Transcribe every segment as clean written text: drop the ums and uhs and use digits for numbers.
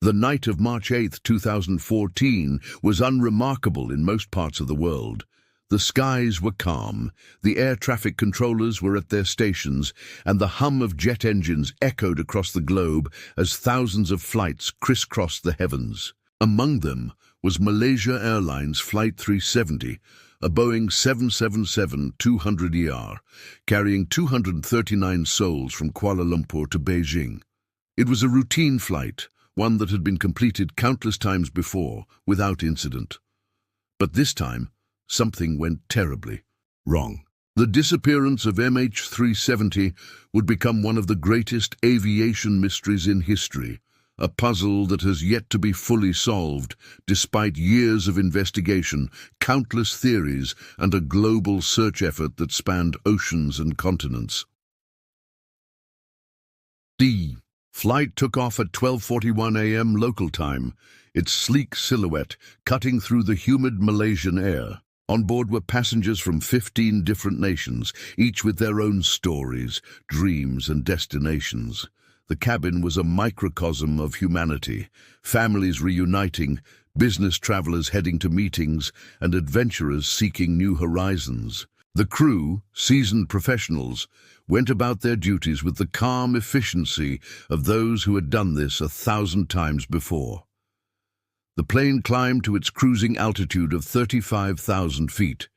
The night of March 8, 2014 was unremarkable in most parts of the world. The skies were calm, the air traffic controllers were at their stations, and the hum of jet engines echoed across the globe as thousands of flights crisscrossed the heavens. Among them was Malaysia Airlines Flight 370, a Boeing 777-200ER, carrying 239 souls from Kuala Lumpur to Beijing. It was a routine flight, one that had been completed countless times before, without incident. But this time, something went terribly wrong. The disappearance of MH370 would become one of the greatest aviation mysteries in history, a puzzle that has yet to be fully solved, despite years of investigation, countless theories, and a global search effort that spanned oceans and continents. The flight took off at 12:41 a.m. local time, its sleek silhouette cutting through the humid Malaysian air. On board were passengers from 15 different nations, each with their own stories, dreams, and destinations. The cabin was a microcosm of humanity, families reuniting, business travelers heading to meetings, and adventurers seeking new horizons. The crew, seasoned professionals, went about their duties with the calm efficiency of those who had done this 1,000 times before. The plane climbed to its cruising altitude of 35,000 feet,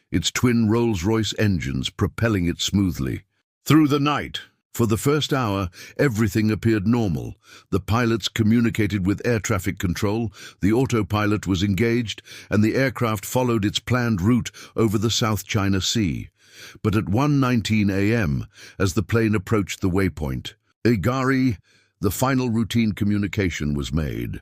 its twin Rolls-Royce engines propelling it smoothly. Through the night, for the first hour, everything appeared normal. The pilots communicated with air traffic control, the autopilot was engaged, and the aircraft followed its planned route over the South China Sea. But at 1:19 a.m., as the plane approached the waypoint, Agari, the final routine communication was made.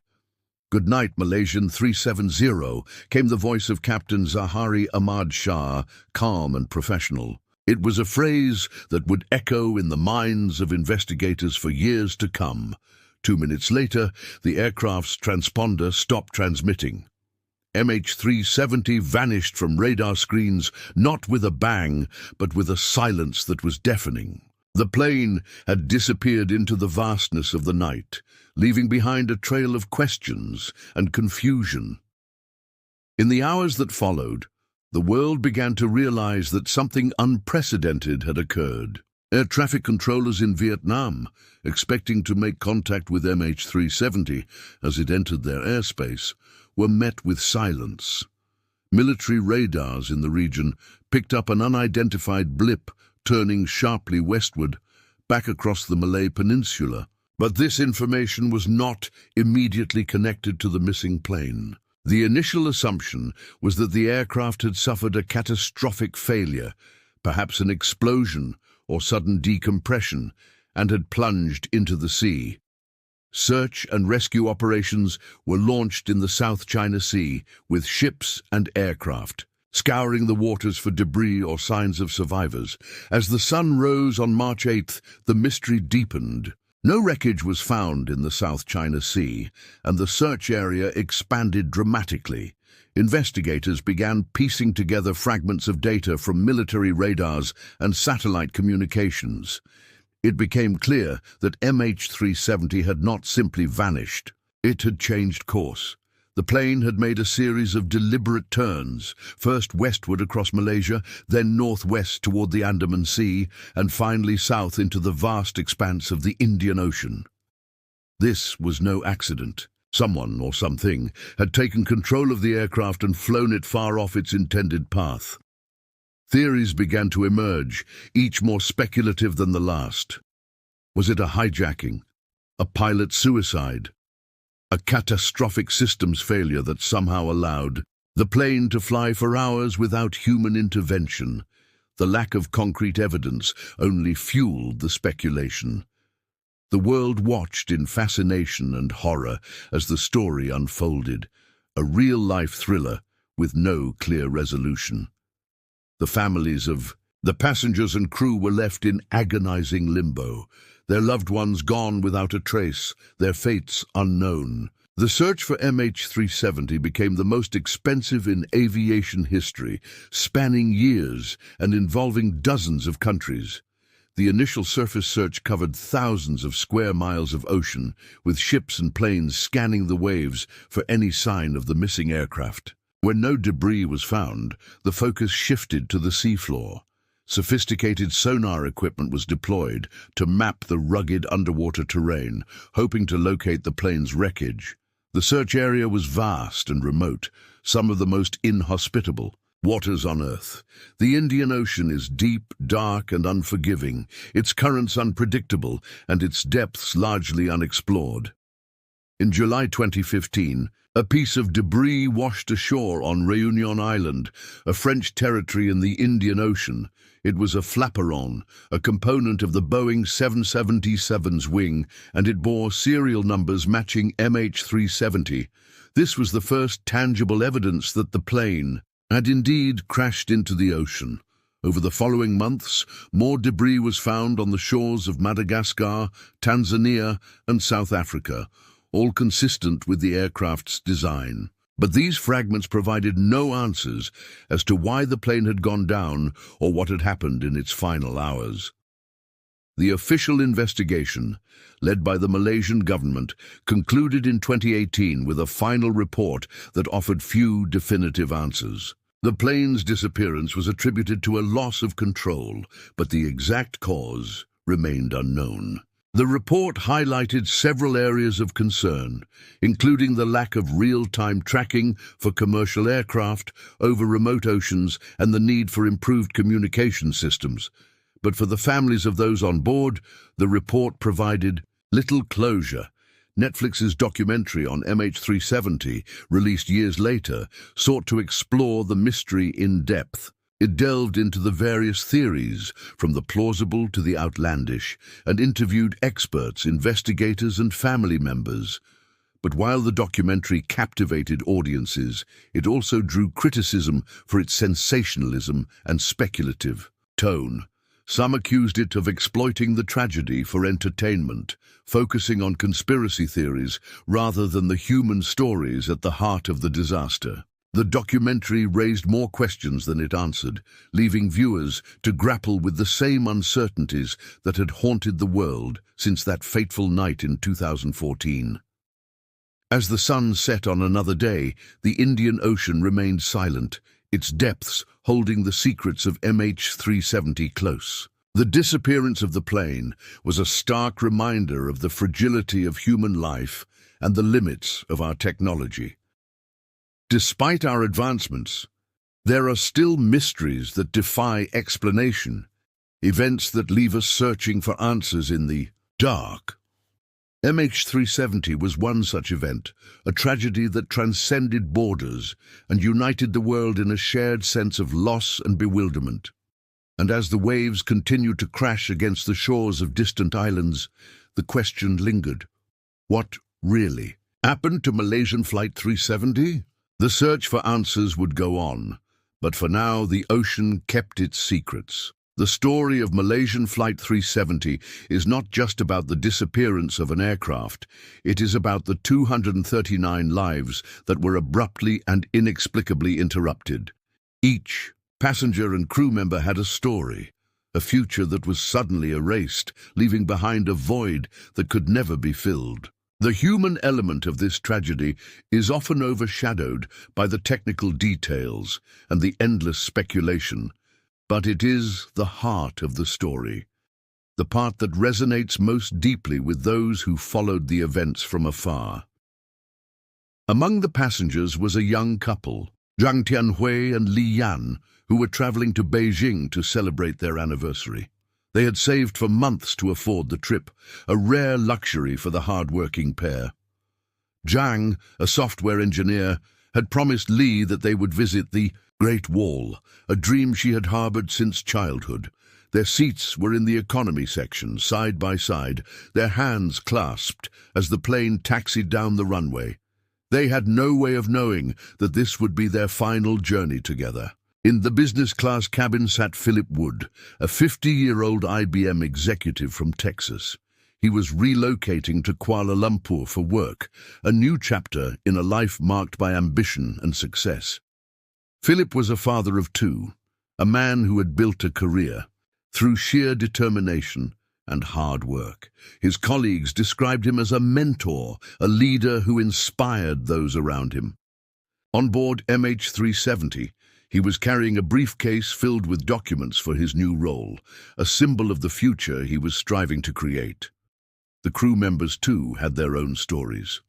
"Good night, Malaysian 370, came the voice of Captain Zahari Ahmad Shah, calm and professional. It was a phrase that would echo in the minds of investigators for years to come. 2 minutes later, the aircraft's transponder stopped transmitting. MH370 vanished from radar screens, not with a bang, but with a silence that was deafening. The plane had disappeared into the vastness of the night, leaving behind a trail of questions and confusion. In the hours that followed, the world began to realize that something unprecedented had occurred. Air traffic controllers in Vietnam, expecting to make contact with MH370 as it entered their airspace, were met with silence. Military radars in the region picked up an unidentified blip turning sharply westward, back across the Malay Peninsula. But this information was not immediately connected to the missing plane. The initial assumption was that the aircraft had suffered a catastrophic failure, perhaps an explosion or sudden decompression, and had plunged into the sea. Search and rescue operations were launched in the South China Sea with ships and aircraft, scouring the waters for debris or signs of survivors. As the sun rose on March 8th, the mystery deepened. No wreckage was found in the South China Sea, and the search area expanded dramatically. Investigators began piecing together fragments of data from military radars and satellite communications. It became clear that MH370 had not simply vanished. It had changed course. The plane had made a series of deliberate turns, first westward across Malaysia, then northwest toward the Andaman Sea, and finally south into the vast expanse of the Indian Ocean. This was no accident. Someone or something had taken control of the aircraft and flown it far off its intended path. Theories began to emerge, each more speculative than the last. Was it a hijacking? A pilot suicide? A catastrophic systems failure that somehow allowed the plane to fly for hours without human intervention? The lack of concrete evidence only fueled the speculation. The world watched in fascination and horror as the story unfolded, a real-life thriller with no clear resolution. The families of the passengers and crew were left in agonizing limbo, their loved ones gone without a trace, their fates unknown. The search for MH370 became the most expensive in aviation history, spanning years and involving dozens of countries. The initial surface search covered thousands of square miles of ocean, with ships and planes scanning the waves for any sign of the missing aircraft. When no debris was found, the focus shifted to the seafloor. Sophisticated sonar equipment was deployed to map the rugged underwater terrain, hoping to locate the plane's wreckage. The search area was vast and remote, some of the most inhospitable waters on Earth. The Indian Ocean is deep, dark, and unforgiving, its currents unpredictable, and its depths largely unexplored. In July 2015, a piece of debris washed ashore on Réunion Island, a French territory in the Indian Ocean. It was a flaperon, a component of the Boeing 777's wing, and it bore serial numbers matching MH370. This was the first tangible evidence that the plane had indeed crashed into the ocean. Over the following months, more debris was found on the shores of Madagascar, Tanzania, and South Africa, all consistent with the aircraft's design. But these fragments provided no answers as to why the plane had gone down or what had happened in its final hours. The official investigation, led by the Malaysian government, concluded in 2018 with a final report that offered few definitive answers. The plane's disappearance was attributed to a loss of control, but the exact cause remained unknown. The report highlighted several areas of concern, including the lack of real-time tracking for commercial aircraft over remote oceans and the need for improved communication systems. But for the families of those on board, the report provided little closure. Netflix's documentary on MH370, released years later, sought to explore the mystery in depth. It delved into the various theories, from the plausible to the outlandish, and interviewed experts, investigators, and family members. But while the documentary captivated audiences, it also drew criticism for its sensationalism and speculative tone. Some accused it of exploiting the tragedy for entertainment, focusing on conspiracy theories rather than the human stories at the heart of the disaster. The documentary raised more questions than it answered, leaving viewers to grapple with the same uncertainties that had haunted the world since that fateful night in 2014. As the sun set on another day, the Indian Ocean remained silent, its depths holding the secrets of MH370 close. The disappearance of the plane was a stark reminder of the fragility of human life and the limits of our technology. Despite our advancements, there are still mysteries that defy explanation, events that leave us searching for answers in the dark. MH370 was one such event, a tragedy that transcended borders and united the world in a shared sense of loss and bewilderment. And as the waves continued to crash against the shores of distant islands, the question lingered. What really happened to Malaysian Flight 370? The search for answers would go on, but for now the ocean kept its secrets. The story of Malaysian Flight 370 is not just about the disappearance of an aircraft, it is about the 239 lives that were abruptly and inexplicably interrupted. Each passenger and crew member had a story, a future that was suddenly erased, leaving behind a void that could never be filled. The human element of this tragedy is often overshadowed by the technical details and the endless speculation, but it is the heart of the story, the part that resonates most deeply with those who followed the events from afar. Among the passengers was a young couple, Zhang Tianhui and Li Yan, who were traveling to Beijing to celebrate their anniversary. They had saved for months to afford the trip, a rare luxury for the hard-working pair. Zhang, a software engineer, had promised Li that they would visit the Great Wall, a dream she had harbored since childhood. Their seats were in the economy section, side by side, their hands clasped as the plane taxied down the runway. They had no way of knowing that this would be their final journey together. In the business class cabin sat Philip Wood, a 50-year-old IBM executive from Texas. He was relocating to Kuala Lumpur for work, a new chapter in a life marked by ambition and success. Philip was a father of two, a man who had built a career. through sheer determination and hard work. His colleagues described him as a mentor, a leader who inspired those around him. On board MH370, he was carrying a briefcase filled with documents for his new role, a symbol of the future he was striving to create. The crew members, too, had their own stories.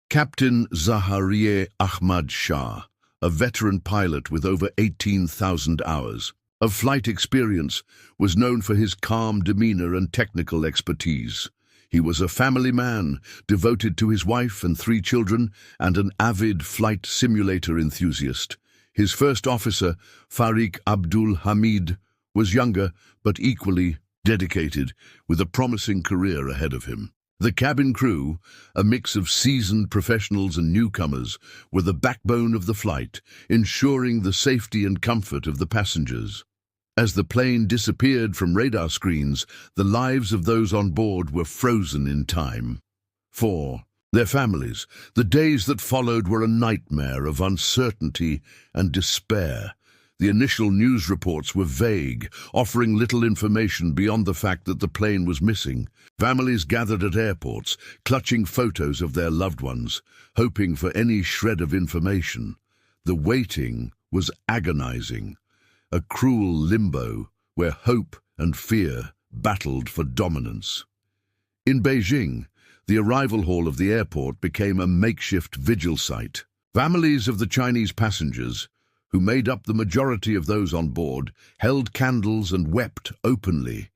Captain Zaharieh Ahmad Shah, a veteran pilot with over 18,000 hours of flight experience, was known for his calm demeanor and technical expertise. He was a family man, devoted to his wife and 3 children, and an avid flight simulator enthusiast. His first officer, Farik Abdul Hamid, was younger but equally dedicated, with a promising career ahead of him. The cabin crew, a mix of seasoned professionals and newcomers, were the backbone of the flight, ensuring the safety and comfort of the passengers. As the plane disappeared from radar screens, the lives of those on board were frozen in time. For their families, the days that followed were a nightmare of uncertainty and despair. The initial news reports were vague, offering little information beyond the fact that the plane was missing. Families gathered at airports, clutching photos of their loved ones, hoping for any shred of information. The waiting was agonizing, a cruel limbo where hope and fear battled for dominance. In Beijing, the arrival hall of the airport became a makeshift vigil site. Families of the Chinese passengers, who made up the majority of those on board, held candles and wept openly.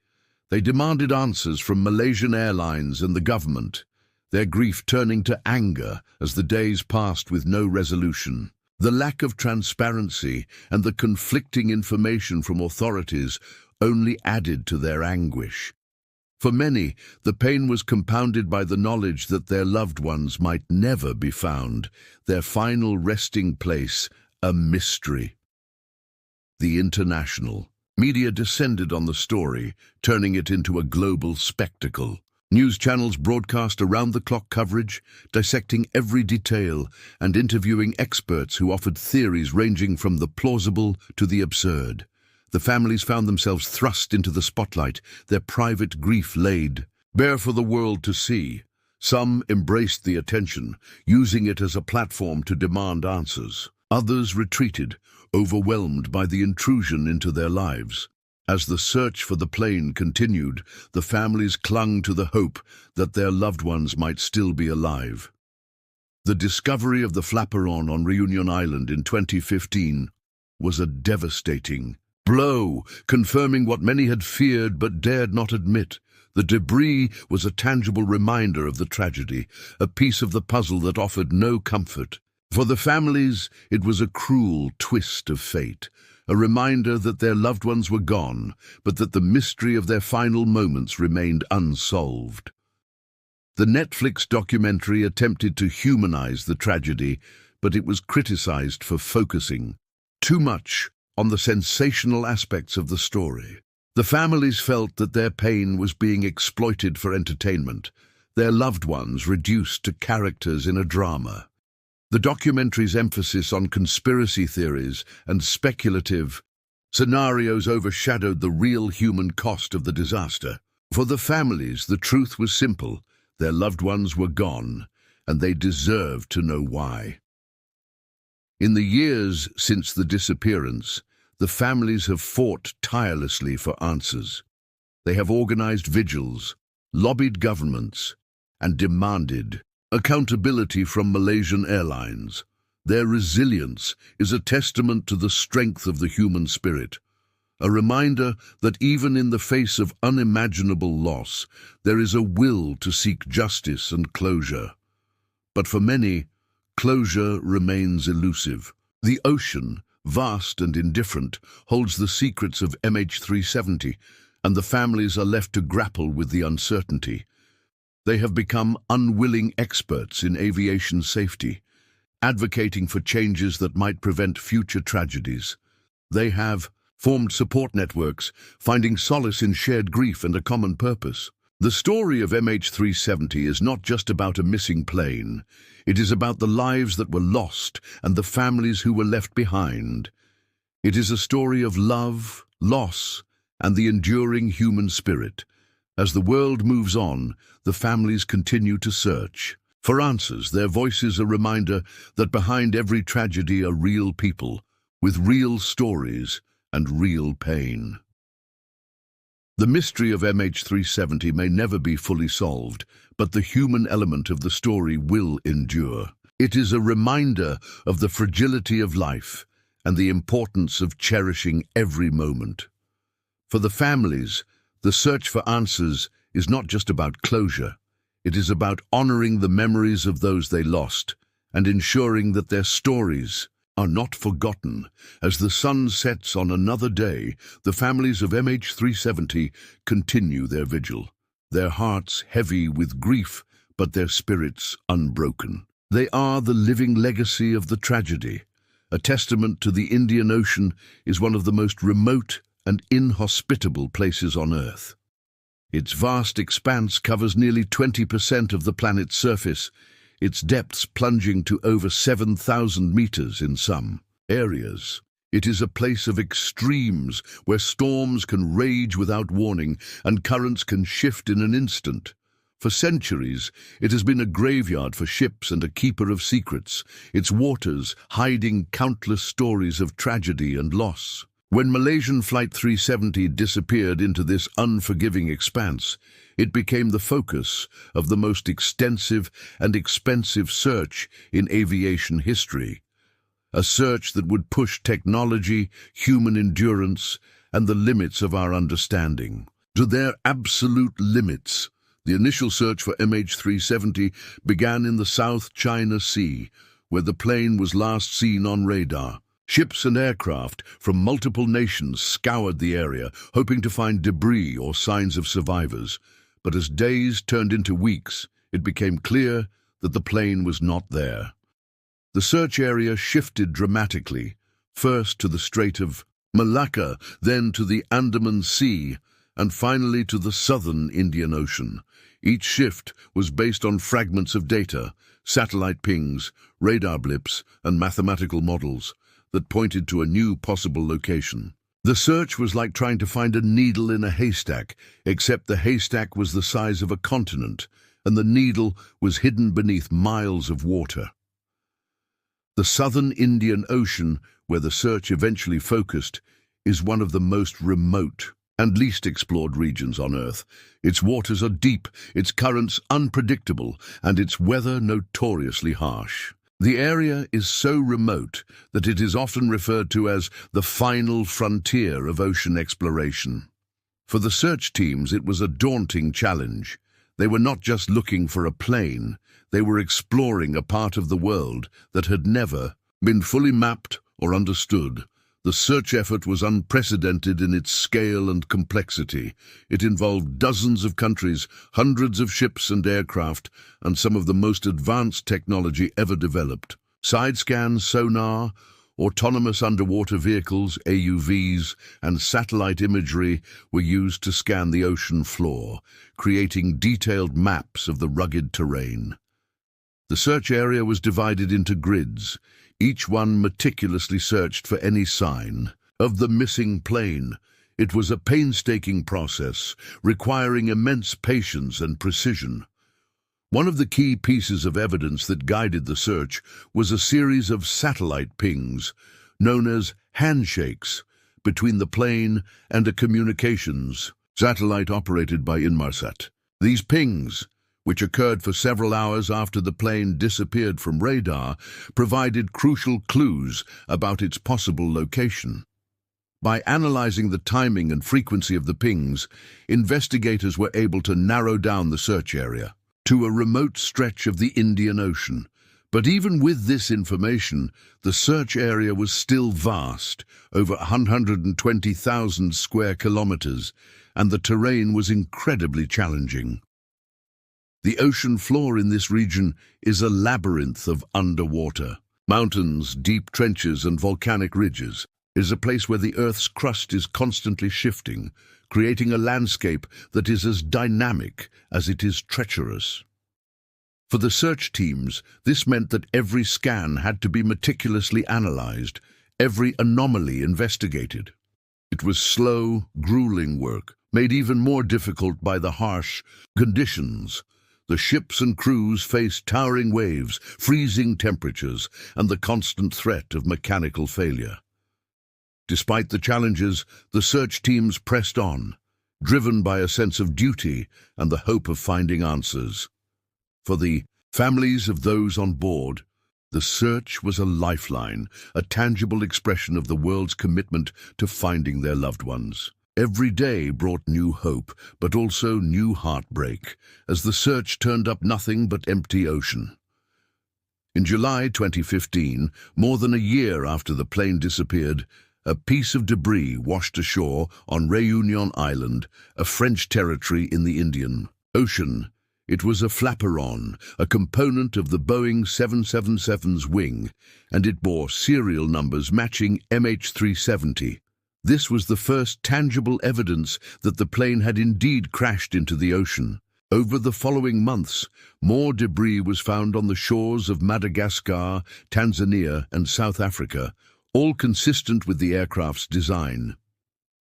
They demanded answers from Malaysian Airlines and the government, their grief turning to anger as the days passed with no resolution. The lack of transparency and the conflicting information from authorities only added to their anguish. For many, the pain was compounded by the knowledge that their loved ones might never be found, their final resting place a mystery. The international media descended on the story, turning it into a global spectacle. News channels broadcast around-the-clock coverage, dissecting every detail and interviewing experts who offered theories ranging from the plausible to the absurd. The families found themselves thrust into the spotlight, their private grief laid bare for the world to see. Some embraced the attention, using it as a platform to demand answers. Others retreated, overwhelmed by the intrusion into their lives. As the search for the plane continued, the families clung to the hope that their loved ones might still be alive. The discovery of the flaperon on Reunion Island in 2015 was a devastating blow, confirming what many had feared but dared not admit. The debris was a tangible reminder of the tragedy, a piece of the puzzle that offered no comfort. For the families, it was a cruel twist of fate, a reminder that their loved ones were gone, but that the mystery of their final moments remained unsolved. The Netflix documentary attempted to humanize the tragedy, but it was criticized for focusing too much on the sensational aspects of the story. The families felt that their pain was being exploited for entertainment, their loved ones reduced to characters in a drama. The documentary's emphasis on conspiracy theories and speculative scenarios overshadowed the real human cost of the disaster. For the families, the truth was simple: their loved ones were gone, and they deserved to know why. In the years since the disappearance, the families have fought tirelessly for answers. They have organized vigils, lobbied governments, and demanded accountability from Malaysian Airlines. Their resilience is a testament to the strength of the human spirit, a reminder that even in the face of unimaginable loss, there is a will to seek justice and closure. But for many, closure remains elusive. The ocean, vast and indifferent, holds the secrets of MH370, and the families are left to grapple with the uncertainty. They have become unwilling experts in aviation safety, advocating for changes that might prevent future tragedies. They have formed support networks, finding solace in shared grief and a common purpose. The story of MH370 is not just about a missing plane. It is about the lives that were lost and the families who were left behind. It is a story of love, loss, and the enduring human spirit. As the world moves on, the families continue to search for answers. Their voices a reminder that behind every tragedy are real people, with real stories and real pain. The mystery of MH370 may never be fully solved, but the human element of the story will endure. It is a reminder of the fragility of life and the importance of cherishing every moment. For the families, the search for answers is not just about closure. It is about honoring the memories of those they lost and ensuring that their stories are not forgotten. As the sun sets on another day, the families of MH370 continue their vigil, their hearts heavy with grief, but their spirits unbroken. They are the living legacy of the tragedy. A testament to the Indian Ocean is one of the most remote and inhospitable places on Earth. Its vast expanse covers nearly 20% of the planet's surface, its depths plunging to over 7,000 meters in some areas. It is a place of extremes where storms can rage without warning and currents can shift in an instant. For centuries, it has been a graveyard for ships and a keeper of secrets, its waters hiding countless stories of tragedy and loss. When Malaysian Flight 370 disappeared into this unforgiving expanse, it became the focus of the most extensive and expensive search in aviation history. A search that would push technology, human endurance, and the limits of our understanding to their absolute limits. The initial search for MH370 began in the South China Sea, where the plane was last seen on radar. Ships and aircraft from multiple nations scoured the area, hoping to find debris or signs of survivors. But as days turned into weeks, it became clear that the plane was not there. The search area shifted dramatically, first to the Strait of Malacca, then to the Andaman Sea, and finally to the southern Indian Ocean. Each shift was based on fragments of data, satellite pings, radar blips, and mathematical models that pointed to a new possible location. The search was like trying to find a needle in a haystack, except the haystack was the size of a continent, and the needle was hidden beneath miles of water. The southern Indian Ocean, where the search eventually focused, is one of the most remote and least explored regions on Earth. Its waters are deep, its currents unpredictable, and its weather notoriously harsh. The area is so remote that it is often referred to as the final frontier of ocean exploration. For the search teams, it was a daunting challenge. They were not just looking for a plane, they were exploring a part of the world that had never been fully mapped or understood. The search effort was unprecedented in its scale and complexity. It involved dozens of countries, hundreds of ships and aircraft, and some of the most advanced technology ever developed. Side scans, sonar, autonomous underwater vehicles, AUVs, and satellite imagery were used to scan the ocean floor, creating detailed maps of the rugged terrain. The search area was divided into grids, each one meticulously searched for any sign of the missing plane. It was a painstaking process, requiring immense patience and precision. One of the key pieces of evidence that guided the search was a series of satellite pings, known as handshakes, between the plane and a communications satellite operated by Inmarsat. These pings, which occurred for several hours after the plane disappeared from radar, provided crucial clues about its possible location. By analyzing the timing and frequency of the pings, investigators were able to narrow down the search area to a remote stretch of the Indian Ocean. But even with this information, the search area was still vast, over 120,000 square kilometers, and the terrain was incredibly challenging. The ocean floor in this region is a labyrinth of underwater. Mountains, deep trenches, and volcanic ridges. It is a place where the Earth's crust is constantly shifting, creating a landscape that is as dynamic as it is treacherous. For the search teams, this meant that every scan had to be meticulously analyzed, every anomaly investigated. It was slow, grueling work, made even more difficult by the harsh conditions. The ships and crews faced towering waves, freezing temperatures, and the constant threat of mechanical failure. Despite the challenges, the search teams pressed on, driven by a sense of duty and the hope of finding answers. For the families of those on board, the search was a lifeline, a tangible expression of the world's commitment to finding their loved ones. Every day brought new hope, but also new heartbreak, as the search turned up nothing but empty ocean. In July 2015, more than a year after the plane disappeared, a piece of debris washed ashore on Réunion Island, a French territory in the Indian Ocean. It was a flaperon, a component of the Boeing 777's wing, and it bore serial numbers matching MH370. This was the first tangible evidence that the plane had indeed crashed into the ocean. Over the following months, more debris was found on the shores of Madagascar, Tanzania, and South Africa, all consistent with the aircraft's design.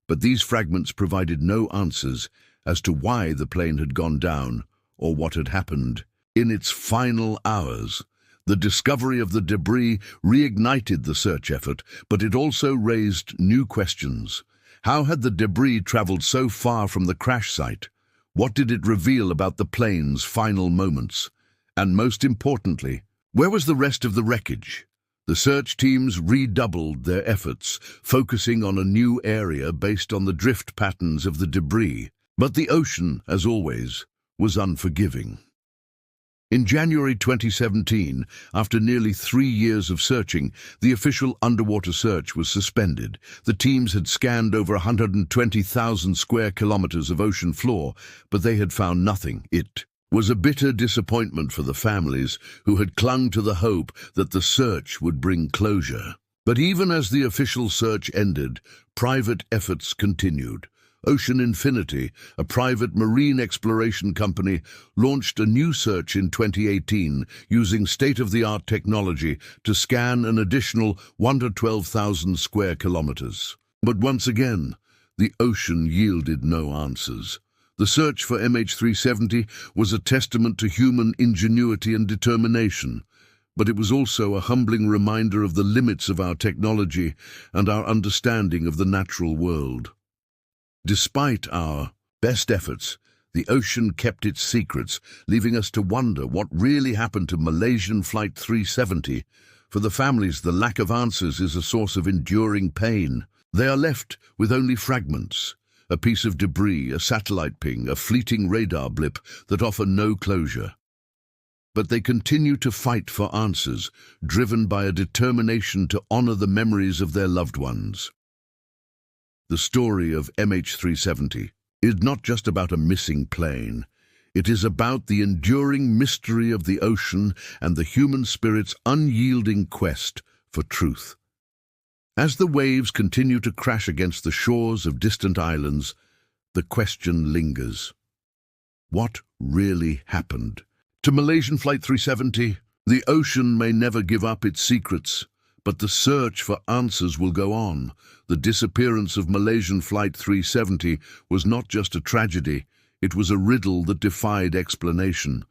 But these fragments provided no answers as to why the plane had gone down or what had happened. In its final hours, the discovery of the debris reignited the search effort, but it also raised new questions. How had the debris traveled so far from the crash site? What did it reveal about the plane's final moments? And most importantly, where was the rest of the wreckage? The search teams redoubled their efforts, focusing on a new area based on the drift patterns of the debris. But the ocean, as always, was unforgiving. In January 2017, after nearly 3 years of searching, the official underwater search was suspended. The teams had scanned over 120,000 square kilometers of ocean floor, but they had found nothing. It was a bitter disappointment for the families who had clung to the hope that the search would bring closure. But even as the official search ended, private efforts continued. Ocean Infinity, a private marine exploration company, launched a new search in 2018 using state-of-the-art technology to scan an additional 112,000 square kilometers. But once again, the ocean yielded no answers. The search for MH370 was a testament to human ingenuity and determination, but it was also a humbling reminder of the limits of our technology and our understanding of the natural world. Despite our best efforts, the ocean kept its secrets, leaving us to wonder what really happened to Malaysian Flight 370. For the families, the lack of answers is a source of enduring pain. They are left with only fragments, a piece of debris, a satellite ping, a fleeting radar blip that offer no closure. But they continue to fight for answers, driven by a determination to honor the memories of their loved ones. The story of MH370 is not just about a missing plane. It is about the enduring mystery of the ocean and the human spirit's unyielding quest for truth. As the waves continue to crash against the shores of distant islands, the question lingers. What really happened to Malaysian Flight 370? The ocean may never give up its secrets, but the search for answers will go on. The disappearance of Malaysian Flight 370 was not just a tragedy, it was a riddle that defied explanation.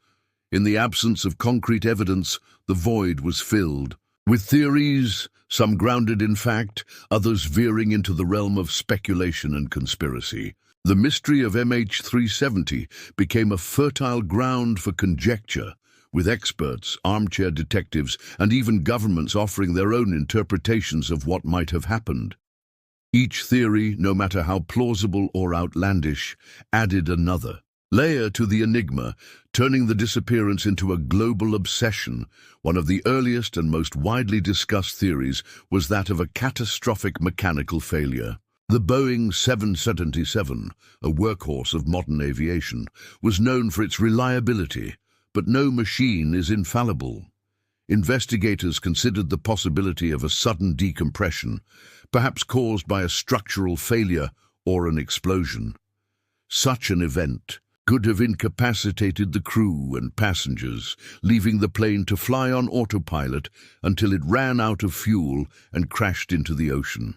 In the absence of concrete evidence, the void was filled with theories, some grounded in fact, others veering into the realm of speculation and conspiracy. The mystery of MH370 became a fertile ground for conjecture, with experts, armchair detectives, and even governments offering their own interpretations of what might have happened. Each theory, no matter how plausible or outlandish, added another layer to the enigma, turning the disappearance into a global obsession. One of the earliest and most widely discussed theories was that of a catastrophic mechanical failure. The Boeing 777, a workhorse of modern aviation, was known for its reliability, but no machine is infallible. Investigators considered the possibility of a sudden decompression, perhaps caused by a structural failure or an explosion. Such an event could have incapacitated the crew and passengers, leaving the plane to fly on autopilot until it ran out of fuel and crashed into the ocean.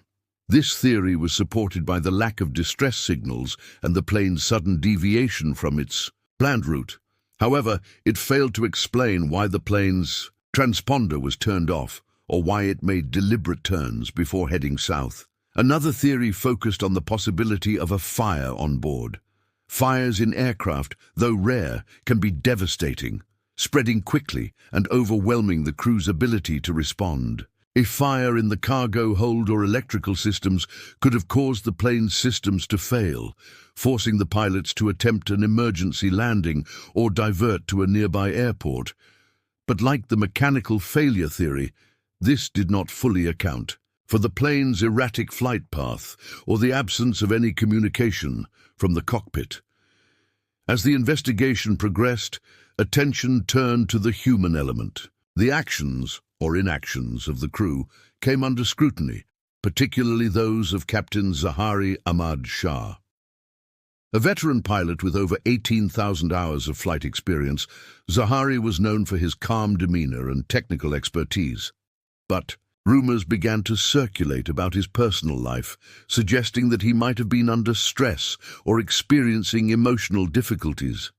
This theory was supported by the lack of distress signals and the plane's sudden deviation from its planned route. However, it failed to explain why the plane's transponder was turned off or why it made deliberate turns before heading south. Another theory focused on the possibility of a fire on board. Fires in aircraft, though rare, can be devastating, spreading quickly and overwhelming the crew's ability to respond. A fire in the cargo hold or electrical systems could have caused the plane's systems to fail, forcing the pilots to attempt an emergency landing or divert to a nearby airport. But like the mechanical failure theory, this did not fully account for the plane's erratic flight path or the absence of any communication from the cockpit. As the investigation progressed, attention turned to the human element. The actions or inactions of the crew came under scrutiny, particularly those of Captain Zahari Ahmad Shah. A veteran pilot with over 18,000 hours of flight experience, Zahari was known for his calm demeanor and technical expertise. But rumors began to circulate about his personal life, suggesting that he might have been under stress or experiencing emotional difficulties.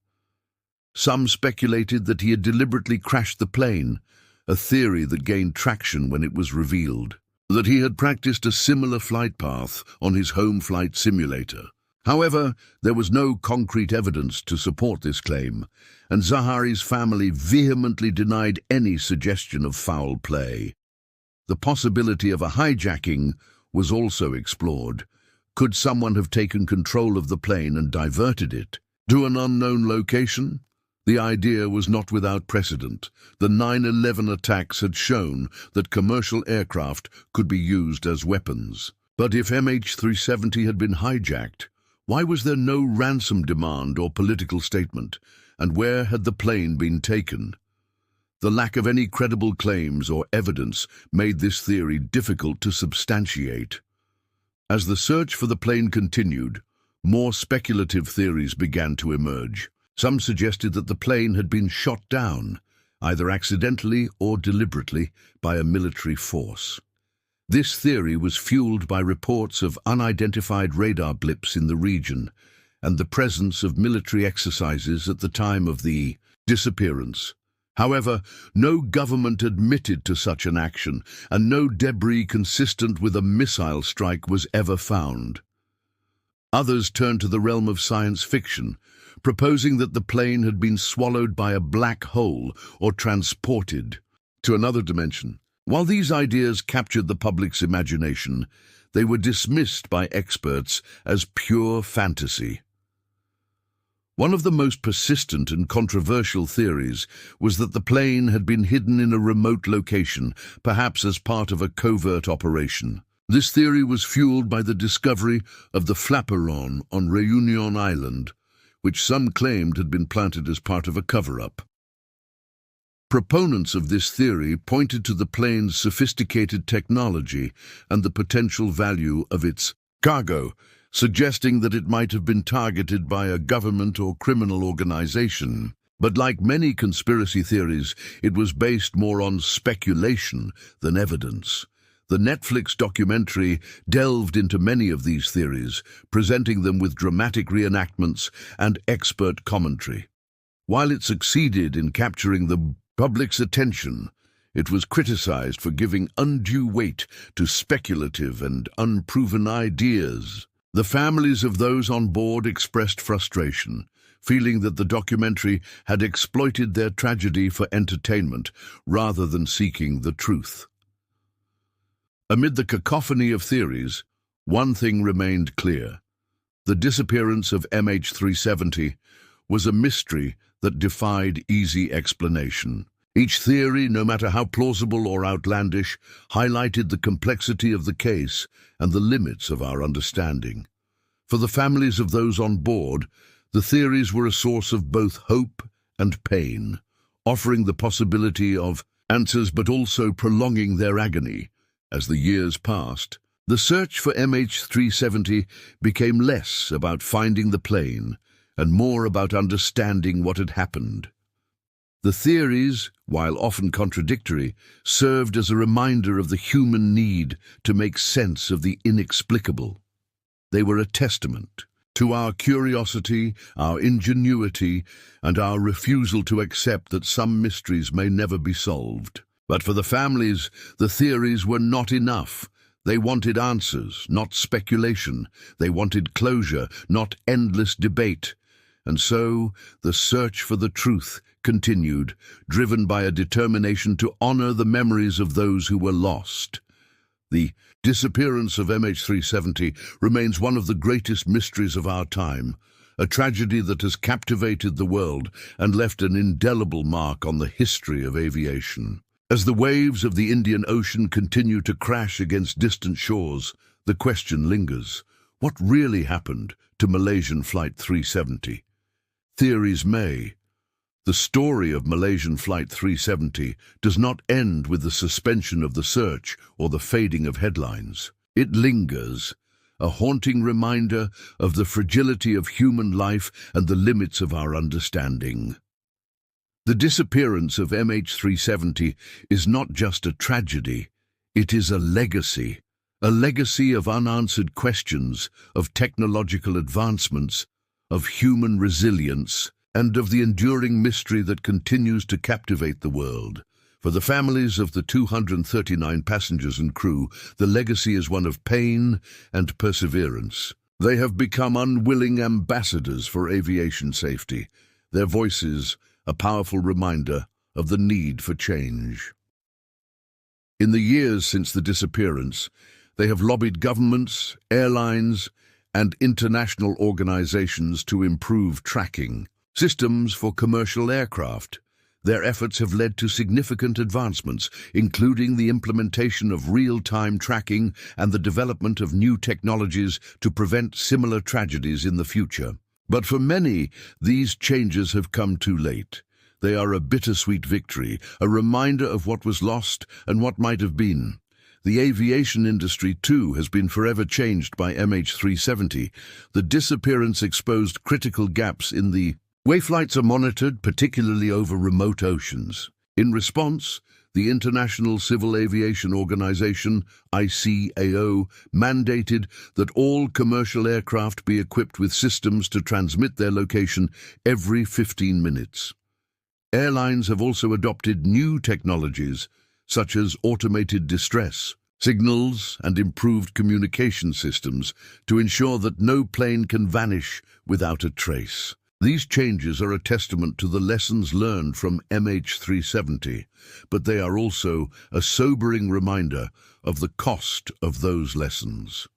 Some speculated that he had deliberately crashed the plane, a theory that gained traction when it was revealed that he had practiced a similar flight path on his home flight simulator. However, there was no concrete evidence to support this claim, and Zahari's family vehemently denied any suggestion of foul play. The possibility of a hijacking was also explored. Could someone have taken control of the plane and diverted it to an unknown location? The idea was not without precedent. The 9/11 attacks had shown that commercial aircraft could be used as weapons. But if MH370 had been hijacked, why was there no ransom demand or political statement? And where had the plane been taken? The lack of any credible claims or evidence made this theory difficult to substantiate. As the search for the plane continued, more speculative theories began to emerge. Some suggested that the plane had been shot down, either accidentally or deliberately, by a military force. This theory was fueled by reports of unidentified radar blips in the region and the presence of military exercises at the time of the disappearance. However, no government admitted to such an action, and no debris consistent with a missile strike was ever found. Others turned to the realm of science fiction, proposing that the plane had been swallowed by a black hole or transported to another dimension. While these ideas captured the public's imagination, they were dismissed by experts as pure fantasy. One of the most persistent and controversial theories was that the plane had been hidden in a remote location, perhaps as part of a covert operation. This theory was fueled by the discovery of the flaperon on Réunion Island, which some claimed had been planted as part of a cover-up. Proponents of this theory pointed to the plane's sophisticated technology and the potential value of its cargo, suggesting that it might have been targeted by a government or criminal organization. But like many conspiracy theories, it was based more on speculation than evidence. The Netflix documentary delved into many of these theories, presenting them with dramatic reenactments and expert commentary. While it succeeded in capturing the public's attention, it was criticized for giving undue weight to speculative and unproven ideas. The families of those on board expressed frustration, feeling that the documentary had exploited their tragedy for entertainment rather than seeking the truth. Amid the cacophony of theories, one thing remained clear. The disappearance of MH370 was a mystery that defied easy explanation. Each theory, no matter how plausible or outlandish, highlighted the complexity of the case and the limits of our understanding. For the families of those on board, the theories were a source of both hope and pain, offering the possibility of answers but also prolonging their agony. As the years passed, the search for MH370 became less about finding the plane and more about understanding what had happened. The theories, while often contradictory, served as a reminder of the human need to make sense of the inexplicable. They were a testament to our curiosity, our ingenuity, and our refusal to accept that some mysteries may never be solved. But for the families, the theories were not enough. They wanted answers, not speculation. They wanted closure, not endless debate. And so, the search for the truth continued, driven by a determination to honor the memories of those who were lost. The disappearance of MH370 remains one of the greatest mysteries of our time, a tragedy that has captivated the world and left an indelible mark on the history of aviation. As the waves of the Indian Ocean continue to crash against distant shores, the question lingers: what really happened to Malaysian Flight 370? Theories may. The story of Malaysian Flight 370 does not end with the suspension of the search or the fading of headlines. It lingers, a haunting reminder of the fragility of human life and the limits of our understanding. The disappearance of MH370 is not just a tragedy, it is a legacy of unanswered questions, of technological advancements, of human resilience, and of the enduring mystery that continues to captivate the world. For the families of the 239 passengers and crew, the legacy is one of pain and perseverance. They have become unwilling ambassadors for aviation safety, their voices a powerful reminder of the need for change. In the years since the disappearance, they have lobbied governments, airlines, and international organizations to improve tracking systems for commercial aircraft. Their efforts have led to significant advancements, including the implementation of real-time tracking and the development of new technologies to prevent similar tragedies in the future. But for many, these changes have come too late. They are a bittersweet victory, a reminder of what was lost and what might have been. The aviation industry, too, has been forever changed by MH370. The disappearance exposed critical gaps in the way flights are monitored, particularly over remote oceans. In response, the International Civil Aviation Organization, ICAO, mandated that all commercial aircraft be equipped with systems to transmit their location every 15 minutes. Airlines have also adopted new technologies, such as automated distress signals and improved communication systems, to ensure that no plane can vanish without a trace. These changes are a testament to the lessons learned from MH370, but they are also a sobering reminder of the cost of those lessons.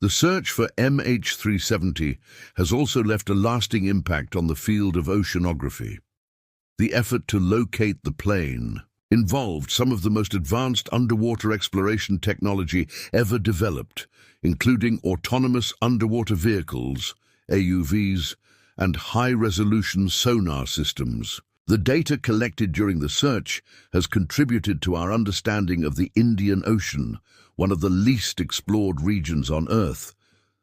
The search for MH370 has also left a lasting impact on the field of oceanography. The effort to locate the plane involved some of the most advanced underwater exploration technology ever developed, including autonomous underwater vehicles, AUVs, and high-resolution sonar systems. The data collected during the search has contributed to our understanding of the Indian Ocean, one of the least explored regions on Earth.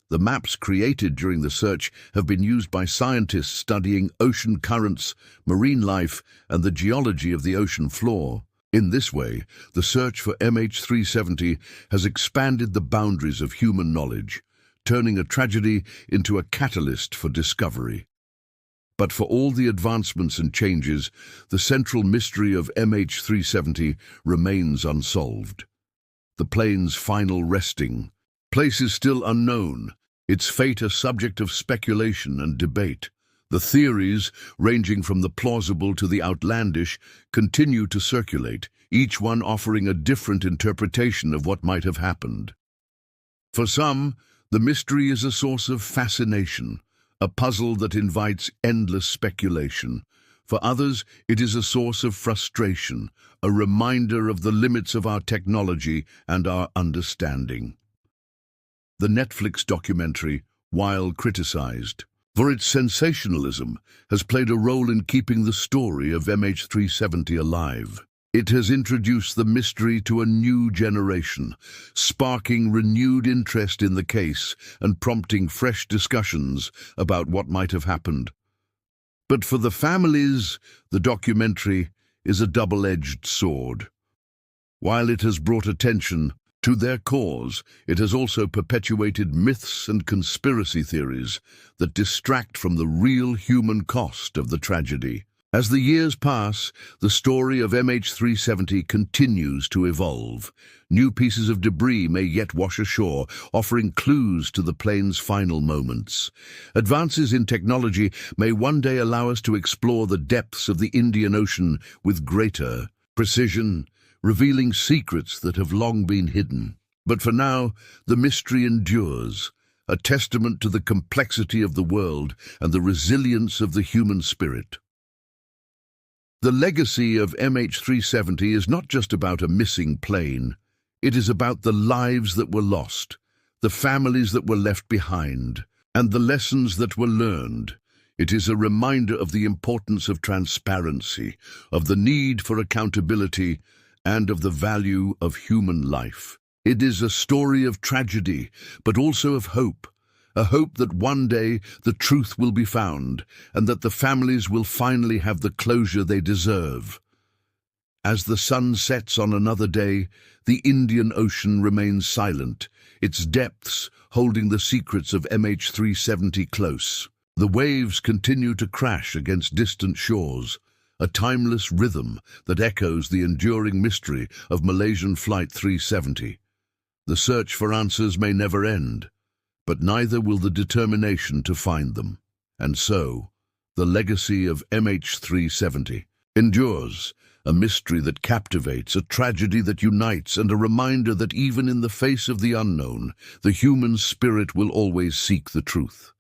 The maps created during the search have been used by scientists studying ocean currents, marine life, and the geology of the ocean floor. In this way, the search for MH370 has expanded the boundaries of human knowledge, turning a tragedy into a catalyst for discovery. But for all the advancements and changes, the central mystery of MH370 remains unsolved. The plane's final resting place is still unknown, its fate a subject of speculation and debate. The theories, ranging from the plausible to the outlandish, continue to circulate, each one offering a different interpretation of what might have happened. For some, the mystery is a source of fascination, a puzzle that invites endless speculation. For others, it is a source of frustration, a reminder of the limits of our technology and our understanding. The Netflix documentary, while criticized for its sensationalism, has played a role in keeping the story of MH370 alive. It has introduced the mystery to a new generation, sparking renewed interest in the case and prompting fresh discussions about what might have happened. But for the families, the documentary is a double-edged sword. While it has brought attention to their cause, it has also perpetuated myths and conspiracy theories that distract from the real human cost of the tragedy. As the years pass, the story of MH370 continues to evolve. New pieces of debris may yet wash ashore, offering clues to the plane's final moments. Advances in technology may one day allow us to explore the depths of the Indian Ocean with greater precision, revealing secrets that have long been hidden. But for now, the mystery endures, a testament to the complexity of the world and the resilience of the human spirit. The legacy of MH370 is not just about a missing plane. It is about the lives that were lost, the families that were left behind, and the lessons that were learned. It is a reminder of the importance of transparency, of the need for accountability, and of the value of human life. It is a story of tragedy, but also of hope. A hope that one day the truth will be found, and that the families will finally have the closure they deserve. As the sun sets on another day, the Indian Ocean remains silent, its depths holding the secrets of MH370 close. The waves continue to crash against distant shores, a timeless rhythm that echoes the enduring mystery of Malaysian Flight 370. The search for answers may never end, but neither will the determination to find them. And so, the legacy of MH370 endures, a mystery that captivates, a tragedy that unites, and a reminder that even in the face of the unknown, the human spirit will always seek the truth.